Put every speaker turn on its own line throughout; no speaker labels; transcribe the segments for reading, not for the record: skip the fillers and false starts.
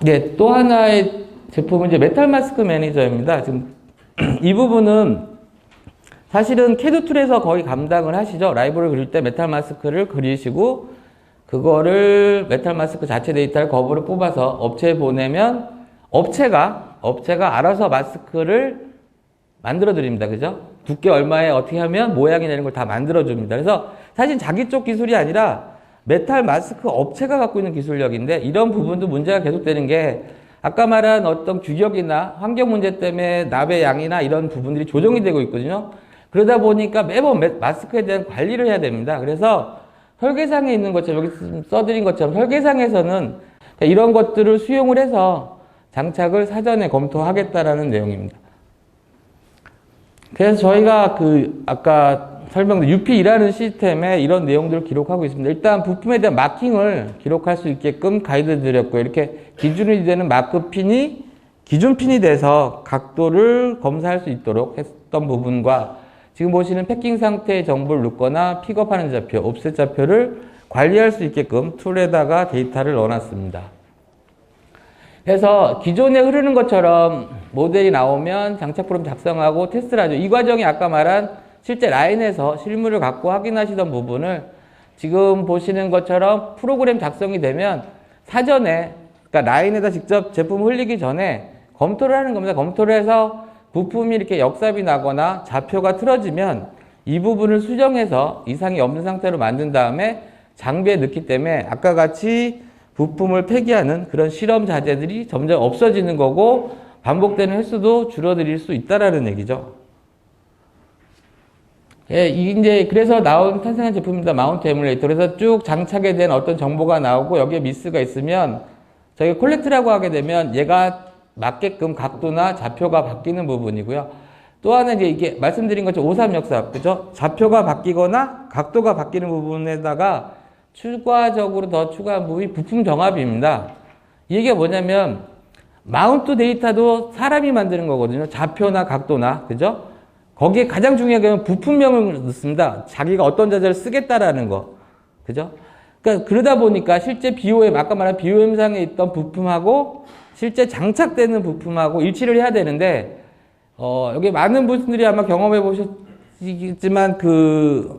네, 또 하나의 제품은 이제 메탈 마스크 매니저입니다. 지금 이 부분은 사실은 캐드 툴에서 거의 감당을 하시죠. 라이브를 그릴 때 메탈 마스크를 그리시고 그거를 메탈 마스크 자체 데이터를 거부를 뽑아서 업체에 보내면 업체가 알아서 마스크를 만들어 드립니다. 그죠? 두께 얼마에 어떻게 하면 모양이 되는 걸 다 만들어 줍니다. 그래서 사실 자기 쪽 기술이 아니라 메탈 마스크 업체가 갖고 있는 기술력인데 이런 부분도 문제가 계속되는 게 아까 말한 어떤 규격이나 환경 문제 때문에 납의 양이나 이런 부분들이 조정이 되고 있거든요. 그러다 보니까 매번 마스크에 대한 관리를 해야 됩니다. 그래서 설계상에 있는 것처럼 여기 써드린 것처럼 설계상에서는 이런 것들을 수용을 해서 장착을 사전에 검토하겠다라는 내용입니다. 그래서 저희가 아까 설명드린 UP이라는 시스템에 이런 내용들을 기록하고 있습니다. 일단 부품에 대한 마킹을 기록할 수 있게끔 가이드 드렸고요. 이렇게 기준이 되는 마크 핀이 기준 핀이 돼서 각도를 검사할 수 있도록 했던 부분과 지금 보시는 패킹 상태의 정보를 넣거나 픽업하는 좌표, 옵셋 좌표를 관리할 수 있게끔 툴에다가 데이터를 넣어놨습니다. 그래서 기존에 흐르는 것처럼 모델이 나오면 장착 프로그램 작성하고 테스트를 하죠. 이 과정이 아까 말한 실제 라인에서 실물을 갖고 확인하시던 부분을 지금 보시는 것처럼 프로그램 작성이 되면 사전에 그러니까 라인에다 직접 제품 흘리기 전에 검토를 하는 겁니다. 검토를 해서 부품이 이렇게 역삽이 나거나 좌표가 틀어지면 이 부분을 수정해서 이상이 없는 상태로 만든 다음에 장비에 넣기 때문에 아까 같이 부품을 폐기하는 그런 실험 자재들이 점점 없어지는 거고 반복되는 횟수도 줄어들 수 있다라는 얘기죠. 예, 이제 그래서 탄생한 제품입니다. 마운트 에뮬레이터. 그래서 쭉 장착에 대한 어떤 정보가 나오고 여기에 미스가 있으면 저희가 콜렉트라고 하게 되면 얘가 맞게끔 각도나 좌표가 바뀌는 부분이고요. 또 하나 이게 말씀드린 것처럼 53역삽, 그죠? 좌표가 바뀌거나 각도가 바뀌는 부분에다가 추가적으로 더 추가한 부분이 부품 정압입니다. 이게 뭐냐면 마운트 데이터도 사람이 만드는 거거든요. 좌표나 각도나, 그죠? 거기에 가장 중요한 건 부품명을 넣습니다. 자기가 어떤 자재를 쓰겠다라는 거. 그죠? 그러니까 그러다 보니까 실제 BOM, 아까 말한 BOM상에 있던 부품하고 실제 장착되는 부품하고 일치를 해야 되는데, 여기 많은 분들이 아마 경험해 보셨지만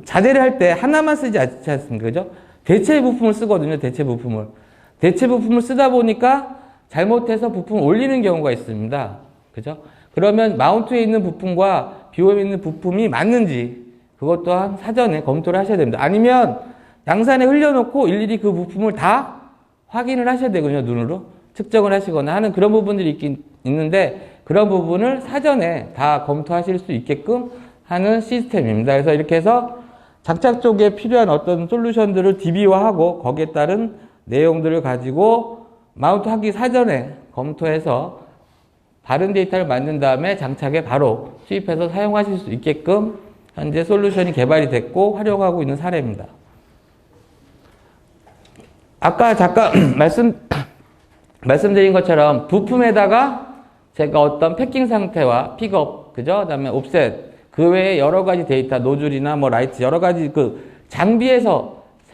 자재를 할 때 하나만 쓰지 않지 않습니까? 그죠? 대체 부품을 쓰거든요. 대체 부품을 쓰다 보니까 잘못해서 부품을 올리는 경우가 있습니다. 그죠? 그러면 마운트에 있는 부품과 BOM에 있는 부품이 맞는지 그것 또한 사전에 검토를 하셔야 됩니다. 아니면 양산에 흘려놓고 일일이 그 부품을 다 확인을 하셔야 되거든요. 눈으로 측정을 하시거나 하는 그런 부분들이 있는데 그런 부분을 사전에 다 검토하실 수 있게끔 하는 시스템입니다. 그래서 이렇게 해서 장착 쪽에 필요한 어떤 솔루션들을 DB화하고 거기에 따른 내용들을 가지고 마운트 하기 사전에 검토해서 다른 데이터를 만든 다음에 장착에 바로 수입해서 사용하실 수 있게끔 현재 솔루션이 개발이 됐고 활용하고 있는 사례입니다. 아까 잠깐 말씀드린 것처럼 부품에다가 제가 어떤 패킹 상태와 픽업, 그죠? 그 다음에 옵셋, 그 외에 여러 가지 데이터, 노즐이나 라이트, 여러 가지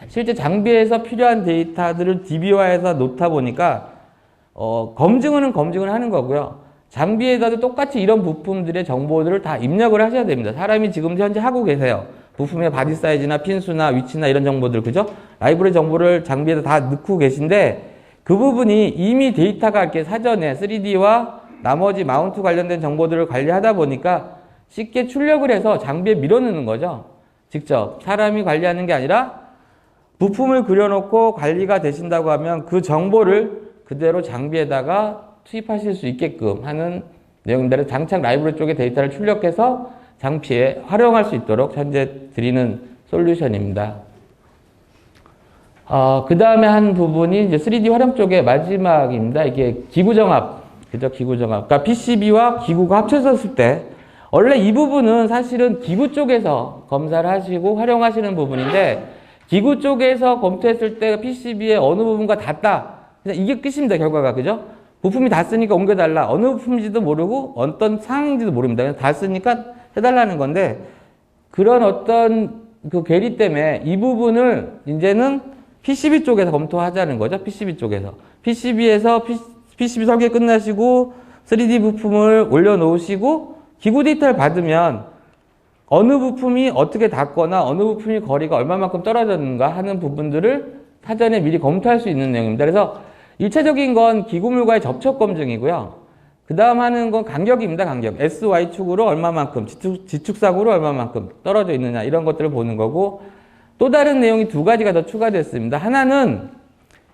실제 장비에서 필요한 데이터들을 DB화해서 놓다 보니까, 검증을 하는 거고요. 장비에다도 똑같이 이런 부품들의 정보들을 다 입력을 하셔야 됩니다. 사람이 지금 현재 하고 계세요. 부품의 바디 사이즈나 핀수나 위치나 이런 정보들, 그죠? 라이브러리 정보를 장비에다 다 넣고 계신데, 그 부분이 이미 데이터가 이렇게 사전에 3D와 나머지 마운트 관련된 정보들을 관리하다 보니까 쉽게 출력을 해서 장비에 밀어넣는 거죠. 직접 사람이 관리하는 게 아니라 부품을 그려놓고 관리가 되신다고 하면 그 정보를 그대로 장비에다가 투입하실 수 있게끔 하는 내용들을 장착 라이브러리 쪽에 데이터를 출력해서 장비에 활용할 수 있도록 현재 드리는 솔루션입니다. 그 다음에 한 부분이 이제 3D 활용 쪽의 마지막입니다. 이게 기구정합. 그죠? 기구정합. 그러니까 PCB와 기구가 합쳐졌을 때, 원래 이 부분은 사실은 기구 쪽에서 검사를 하시고 활용하시는 부분인데, 기구 쪽에서 검토했을 때 PCB의 어느 부분과 닿다. 그냥 이게 끝입니다, 결과가. 그죠? 부품이 닿았으니까 옮겨달라. 어느 부품인지도 모르고, 어떤 상황인지도 모릅니다. 그냥 닿았으니까 해달라는 건데, 그런 어떤 괴리 때문에 이 부분을 이제는 PCB 쪽에서 검토하자는 거죠. PCB 쪽에서. PCB에서 PCB 설계 끝나시고 3D 부품을 올려놓으시고 기구 데이터를 받으면 어느 부품이 어떻게 닿거나 어느 부품이 거리가 얼마만큼 떨어졌는가 하는 부분들을 사전에 미리 검토할 수 있는 내용입니다. 그래서 1차적인 건 기구물과의 접촉 검증이고요. 그 다음 하는 건 간격입니다. 간격. SY축으로 얼마만큼, 지축상으로 얼마만큼 떨어져 있느냐 이런 것들을 보는 거고, 또 다른 내용이 두 가지가 더 추가됐습니다. 하나는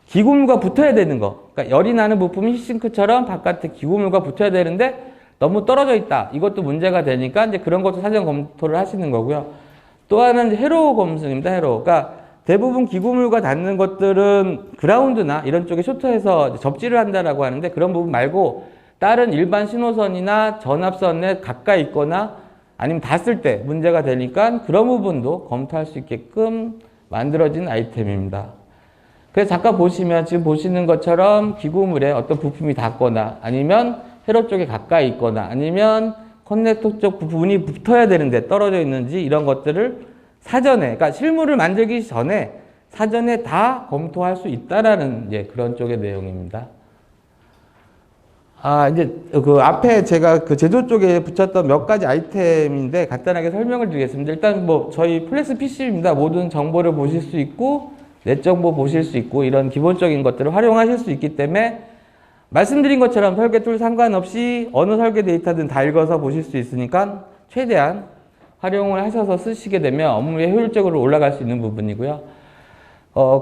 기구물과 붙어야 되는 거. 그러니까 열이 나는 부품이 히싱크처럼 바깥에 기구물과 붙어야 되는데 너무 떨어져 있다. 이것도 문제가 되니까 이제 그런 것도 사전 검토를 하시는 거고요. 또 하나는 회로 검증입니다. 회로. 그러니까 대부분 기구물과 닿는 것들은 그라운드나 이런 쪽에 쇼트해서 접지를 한다라고 하는데, 그런 부분 말고 다른 일반 신호선이나 전압선에 가까이 있거나 아니면 닿았을 때 문제가 되니까 그런 부분도 검토할 수 있게끔 만들어진 아이템입니다. 그래서 잠깐 보시면 지금 보시는 것처럼 기구물에 어떤 부품이 닿거나 아니면 회로 쪽에 가까이 있거나 아니면 커넥터 쪽 부분이 붙어야 되는데 떨어져 있는지 이런 것들을 사전에, 그러니까 실물을 만들기 전에 사전에 다 검토할 수 있다라는 그런 쪽의 내용입니다. 이제 그 앞에 제가 그 제조 쪽에 붙였던 몇 가지 아이템인데 간단하게 설명을 드리겠습니다. 일단 뭐 저희 플렉스 PCB입니다. 모든 정보를 보실 수 있고 넷 정보 보실 수 있고 이런 기본적인 것들을 활용하실 수 있기 때문에 말씀드린 것처럼 설계 툴 상관없이 어느 설계 데이터든 다 읽어서 보실 수 있으니까 최대한 활용을 하셔서 쓰시게 되면 업무에 효율적으로 올라갈 수 있는 부분이고요.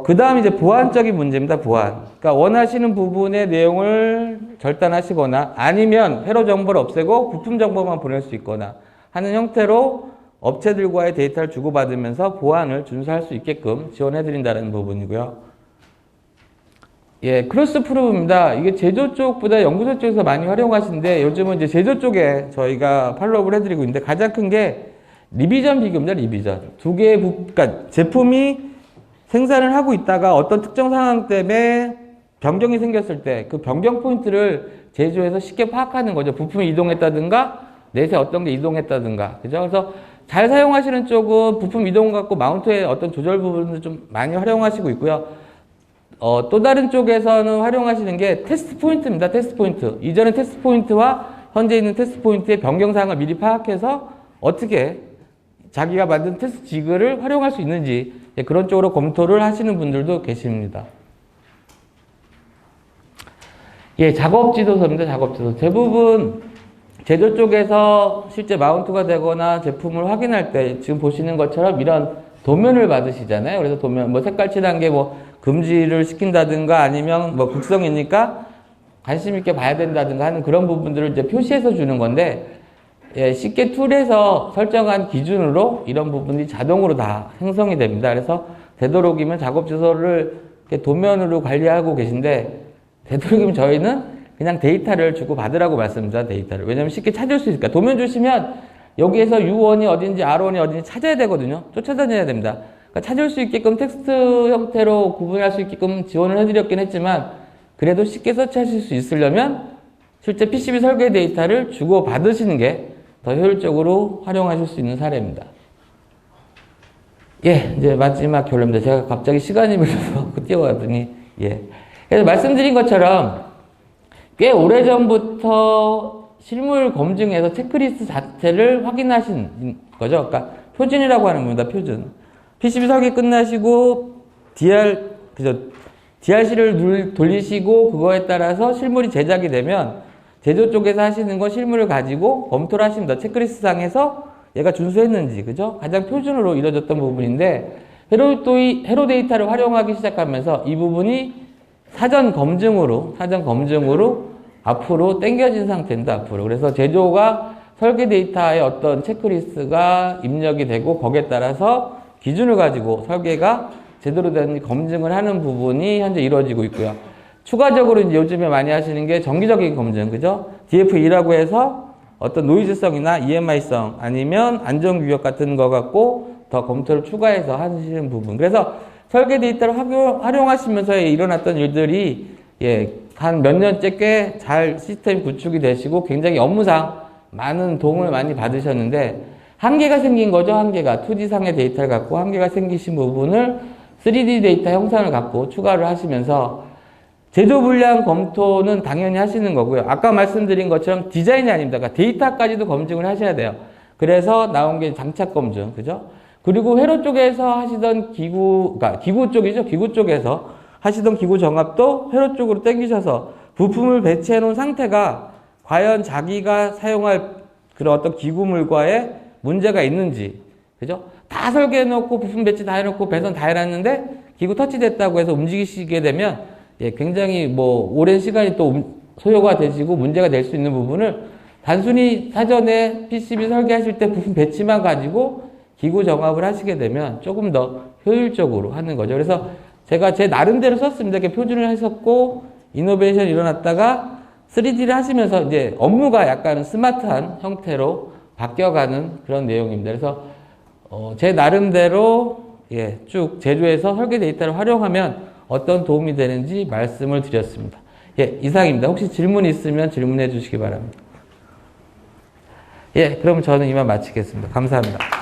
그 다음 이제 보안적인 문제입니다. 보안. 그러니까 원하시는 부분의 내용을 절단하시거나 아니면 회로 정보를 없애고 부품 정보만 보낼 수 있거나 하는 형태로 업체들과의 데이터를 주고받으면서 보안을 준수할 수 있게끔 지원해드린다는 부분이고요. 크로스 프루브입니다. 이게 제조 쪽보다 연구소 쪽에서 많이 활용하시는데 요즘은 이제 제조 쪽에 저희가 팔로우를 해드리고 있는데 가장 큰 게 리비전 비교입니다. 리비전. 두 개의 그러니까 제품이 생산을 하고 있다가 어떤 특정 상황 때문에 변경이 생겼을 때 그 변경 포인트를 제조해서 쉽게 파악하는 거죠. 부품이 이동했다든가 넷에 어떤 게 이동했다든가. 그죠? 그래서 잘 사용하시는 쪽은 부품 이동 갖고 마운트의 어떤 조절 부분을 좀 많이 활용하시고 있고요. 또 다른 쪽에서는 활용하시는 게 테스트 포인트입니다. 테스트 포인트. 이전의 테스트 포인트와 현재 있는 테스트 포인트의 변경사항을 미리 파악해서 어떻게 자기가 만든 테스트 지그를 활용할 수 있는지 그런 쪽으로 검토를 하시는 분들도 계십니다. 작업 지도서입니다. 작업 지도서. 대부분 제조 쪽에서 실제 마운트가 되거나 제품을 확인할 때 지금 보시는 것처럼 이런 도면을 받으시잖아요. 그래서 도면, 뭐 색깔 칠한 게 뭐 금지를 시킨다든가 아니면 뭐 극성이니까 관심 있게 봐야 된다든가 하는 그런 부분들을 이제 표시해서 주는 건데, 쉽게 툴에서 설정한 기준으로 이런 부분이 자동으로 다 생성이 됩니다. 그래서 되도록이면 작업 주소를 도면으로 관리하고 계신데, 되도록이면 저희는 그냥 데이터를 주고 받으라고 말씀드립니다. 데이터를. 왜냐면 쉽게 찾을 수 있으니까. 도면 주시면 여기에서 U1이 어딘지 R1이 어딘지 찾아야 되거든요. 쫓아다녀야 됩니다. 그러니까 찾을 수 있게끔 텍스트 형태로 구분할 수 있게끔 지원을 해드렸긴 했지만, 그래도 쉽게 서치하실 수 있으려면 실제 PCB 설계 데이터를 주고 받으시는 게 더 효율적으로 활용하실 수 있는 사례입니다. 이제 마지막 결론입니다. 제가 갑자기 시간이 밀려서 뛰어가더니, 그래서 말씀드린 것처럼 꽤 오래전부터 실물 검증에서 체크리스트 자체를 확인하신 거죠. 그러니까 표준이라고 하는 겁니다. 표준. PCB 설계 끝나시고 DRC를 돌리시고 그거에 따라서 실물이 제작이 되면 제조 쪽에서 하시는 건 실물을 가지고 검토를 하십니다. 체크리스트 상에서 얘가 준수했는지, 그죠? 가장 표준으로 이루어졌던 부분인데, 회로 데이터를 활용하기 시작하면서 이 부분이 사전 검증으로 앞으로 당겨진 상태입니다. 앞으로. 그래서 제조가 설계 데이터의 어떤 체크리스트가 입력이 되고 거기에 따라서 기준을 가지고 설계가 제대로 된 검증을 하는 부분이 현재 이루어지고 있고요. 추가적으로 이제 요즘에 많이 하시는 게 정기적인 검증, 그죠? DFE라고 해서 어떤 노이즈성이나 EMI성 아니면 안전규격 같은 거 갖고 더 검토를 추가해서 하시는 부분. 그래서 설계 데이터를 활용하시면서 일어났던 일들이 한 몇 년째 꽤 잘 시스템 구축이 되시고 굉장히 업무상 많은 도움을 많이 받으셨는데, 한계가 생긴 거죠. 한계가 2D상의 데이터를 갖고 한계가 생기신 부분을 3D 데이터 형상을 갖고 추가를 하시면서 제조 분량 검토는 당연히 하시는 거고요. 아까 말씀드린 것처럼 디자인이 아닙니다. 그러니까 데이터까지도 검증을 하셔야 돼요. 그래서 나온 게 장착 검증, 그죠? 그리고 회로 쪽에서 하시던 기구, 그러니까 기구 쪽이죠. 기구 쪽에서 하시던 기구 정합도 회로 쪽으로 당기셔서 부품을 배치해 놓은 상태가 과연 자기가 사용할 그런 어떤 기구물과의 문제가 있는지, 그죠? 다 설계해 놓고 부품 배치 다 해놓고 배선 다 해놨는데 기구 터치됐다고 해서 움직이시게 되면 예, 굉장히 뭐 오랜 시간이 또 소요가 되시고 문제가 될 수 있는 부분을 단순히 사전에 PCB 설계하실 때 부품 배치만 가지고 기구 정합을 하시게 되면 조금 더 효율적으로 하는 거죠. 그래서 제가 제 나름대로 썼습니다. 이렇게 표준을 했었고 이노베이션이 일어났다가 3D를 하시면서 이제 업무가 약간 스마트한 형태로 바뀌어가는 그런 내용입니다. 그래서 제 나름대로 예, 쭉 제조해서 설계 데이터를 활용하면 어떤 도움이 되는지 말씀을 드렸습니다. 예, 이상입니다. 혹시 질문 있으면 질문해 주시기 바랍니다. 예, 그럼 저는 이만 마치겠습니다. 감사합니다.